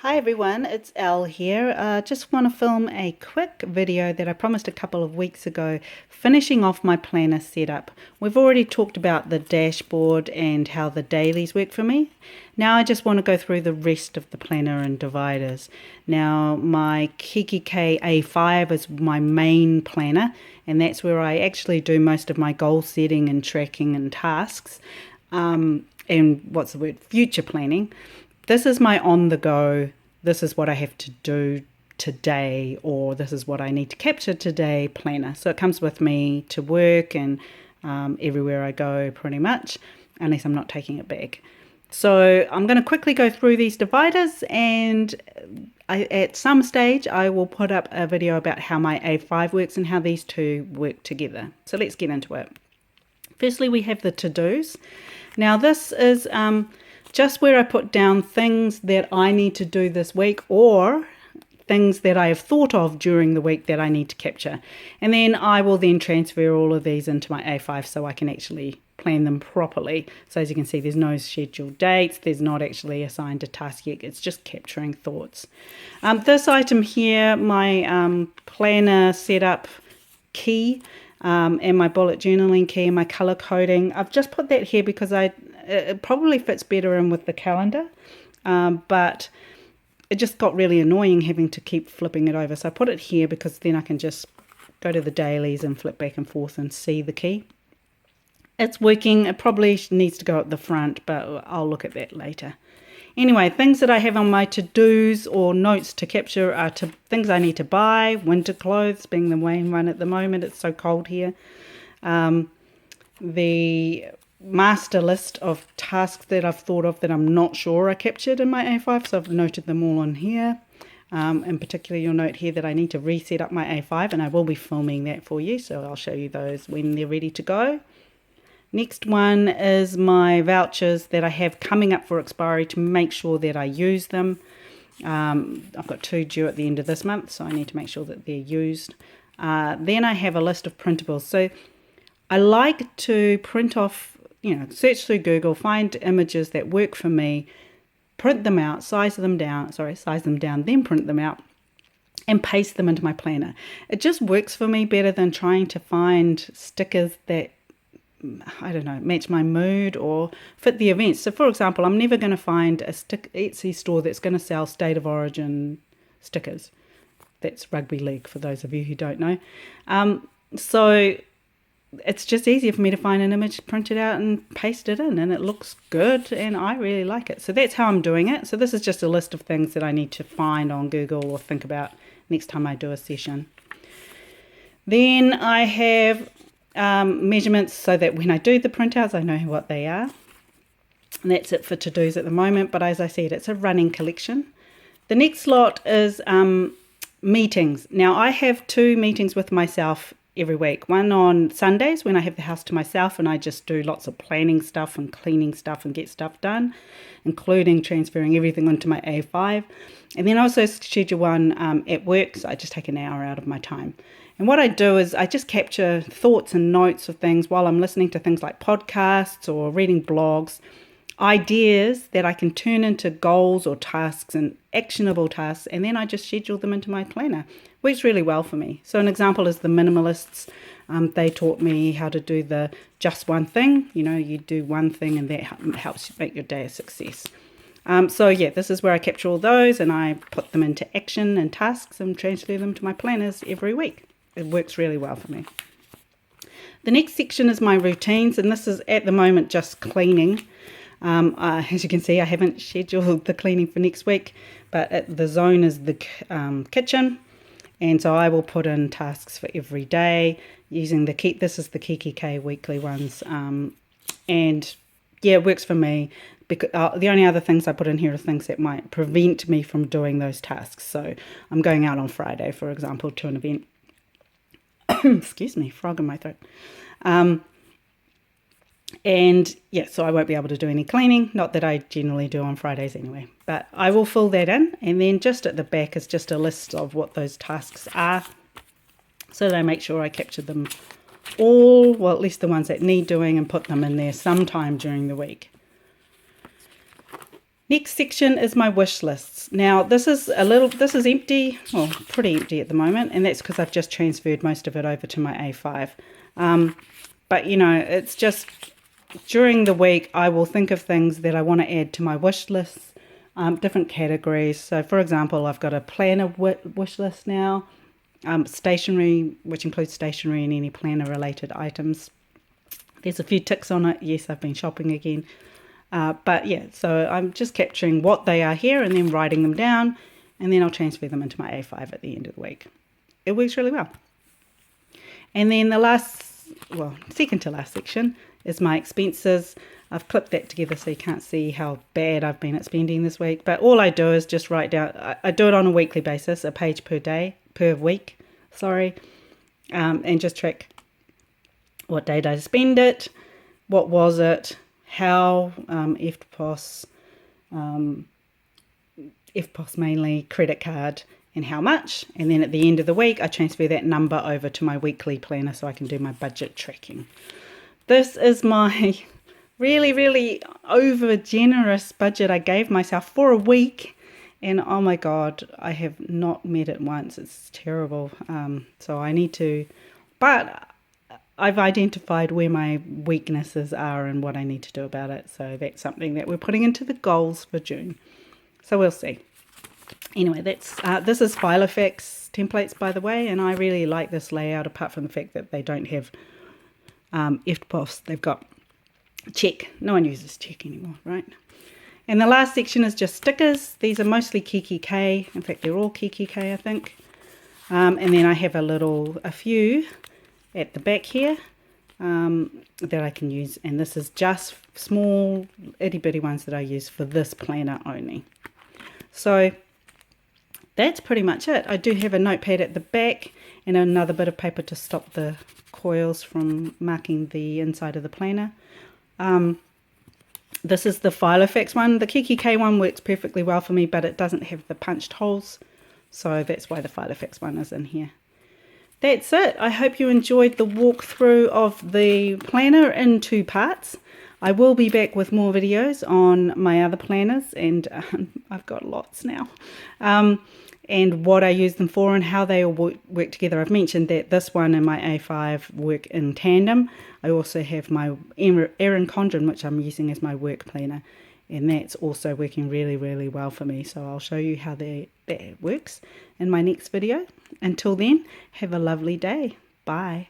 Hi everyone, it's Elle here. Just want to film a quick video that I promised a couple of weeks ago, finishing off my planner setup. We've already talked about the dashboard and how the dailies work for me. Now I just want to go through the rest of the planner and dividers. Now my Kikki-K A5 is my main planner, and that's where I actually do most of my goal setting and tracking and tasks. And future planning. This is my on the go, this is what I have to do today, or this is what I need to capture today planner. So it comes with me to work and everywhere I go pretty much, unless I'm not taking it back. So I'm going to quickly go through these dividers, and at some stage I will put up a video about how my A5 works and how these two work together. So let's get into it. Firstly, we have the to-dos. Now this is just where I put down things that I need to do this week, or things that I have thought of during the week that I need to capture. And then I will then transfer all of these into my A5 so I can actually plan them properly. So as you can see, there's no scheduled dates. There's not actually assigned a task yet. It's just capturing thoughts. This item here, my planner setup key, and my bullet journaling key and my color coding. I've just put that here because it probably fits better in with the calendar, but it just got really annoying having to keep flipping it over. So I put it here because then I can just go to the dailies and flip back and forth and see the key. It's working. It probably needs to go at the front, but I'll look at that later. Anyway, things that I have on my to-dos or notes to capture are things I need to buy, winter clothes being the main one at the moment. It's so cold here. The master list of tasks that I've thought of that I'm not sure are captured in my A5, so I've noted them all on here. In particular, you'll note here that I need to reset up my A5, and I will be filming that for you, so I'll show you those when they're ready to go. Next one is my vouchers that I have coming up for expiry to make sure that I use them. I've got 2 due at the end of this month, so I need to make sure that they're used. Then I have a list of printables. So I like to print off, search through Google, find images that work for me, print them out, size them down, then print them out and paste them into my planner. It just works for me better than trying to find stickers that match my mood or fit the events. So for example, I'm never going to find a Etsy store that's going to sell State of Origin stickers. That's rugby league for those of you who don't know. So it's just easier for me to find an image, print it out and paste it in, and it looks good and I really like it. So that's how I'm doing it. So this is just a list of things that I need to find on Google or think about next time I do a session. Then I have measurements so that when I do the printouts I know what they are. And that's it for to-dos at the moment, but as I said, it's a running collection. The next lot is meetings. Now I have 2 meetings with myself every week. One on Sundays when I have the house to myself and I just do lots of planning stuff and cleaning stuff and get stuff done, including transferring everything onto my A5. And then I also schedule one at work, so I just take an hour out of my time. And what I do is I just capture thoughts and notes of things while I'm listening to things like podcasts or reading blogs, ideas that I can turn into goals or tasks and actionable tasks, and then I just schedule them into my planner. Works really well for me. So an example is the minimalists. They taught me how to do the just one thing. You do one thing and that helps you make your day a success. So yeah, this is where I capture all those and I put them into action and tasks and transfer them to my planners every week. It works really well for me. The next section is my routines, and this is at the moment just cleaning. As you can see, I haven't scheduled the cleaning for next week, but the zone is the kitchen, and so I will put in tasks for every day using this is the Kikki-K weekly ones, and yeah, it works for me. Because the only other things I put in here are things that might prevent me from doing those tasks. So I'm going out on Friday, for example, to an event. Excuse me, frog in my throat. And yeah, so I won't be able to do any cleaning, not that I generally do on Fridays anyway, but I will fill that in. And then just at the back is just a list of what those tasks are, so that I make sure I capture them all, well, at least the ones that need doing, and put them in there sometime during the week. Next section is my wish lists. Now this is empty, well, pretty empty at the moment, and that's because I've just transferred most of it over to my A5. But you know, it's just during the week I will think of things that I want to add to my wish lists, different categories. So for example, I've got a planner wish list now, stationery, which includes stationery and any planner related items. There's a few ticks on it. Yes, I've been shopping again. But yeah, so I'm just capturing what they are here and then writing them down, and then I'll transfer them into my A5 at the end of the week. It works really well. And then the second to last section is my expenses. I've clipped that together so you can't see how bad I've been at spending this week. But all I do is just write down, I do it on a weekly basis, a page per week, and just track what day did I spend it, what was it, how, EFTPOS mainly, credit card, and how much. And then at the end of the week, I transfer that number over to my weekly planner so I can do my budget tracking. This is my really, really over generous budget I gave myself for a week. And oh my God, I have not met it once. It's terrible. So I need to, but I've identified where my weaknesses are and what I need to do about it. So that's something that we're putting into the goals for June. So we'll see. Anyway, this is Filofax templates, by the way, and I really like this layout, apart from the fact that they don't have EFTPOS. They've got check. No one uses check anymore, right? And the last section is just stickers. These are mostly Kikki-K. In fact, they're all Kikki-K, I think. And then I have a few at the back here that I can use, and this is just small itty-bitty ones that I use for this planner only. So that's pretty much it. I do have a notepad at the back and another bit of paper to stop the coils from marking the inside of the planner. This is the Filofax one. The Kikki-K one works perfectly well for me, but it doesn't have the punched holes, so that's why the Filofax one is in here. That's it. I hope you enjoyed the walkthrough of the planner in 2 parts. I will be back with more videos on my other planners, and I've got lots now, and what I use them for and how they all work together. I've mentioned that this one and my A5 work in tandem. I also have my Erin Condren, which I'm using as my work planner, and that's also working really, really well for me. So I'll show you how that works in my next video. Until then, have a lovely day. Bye.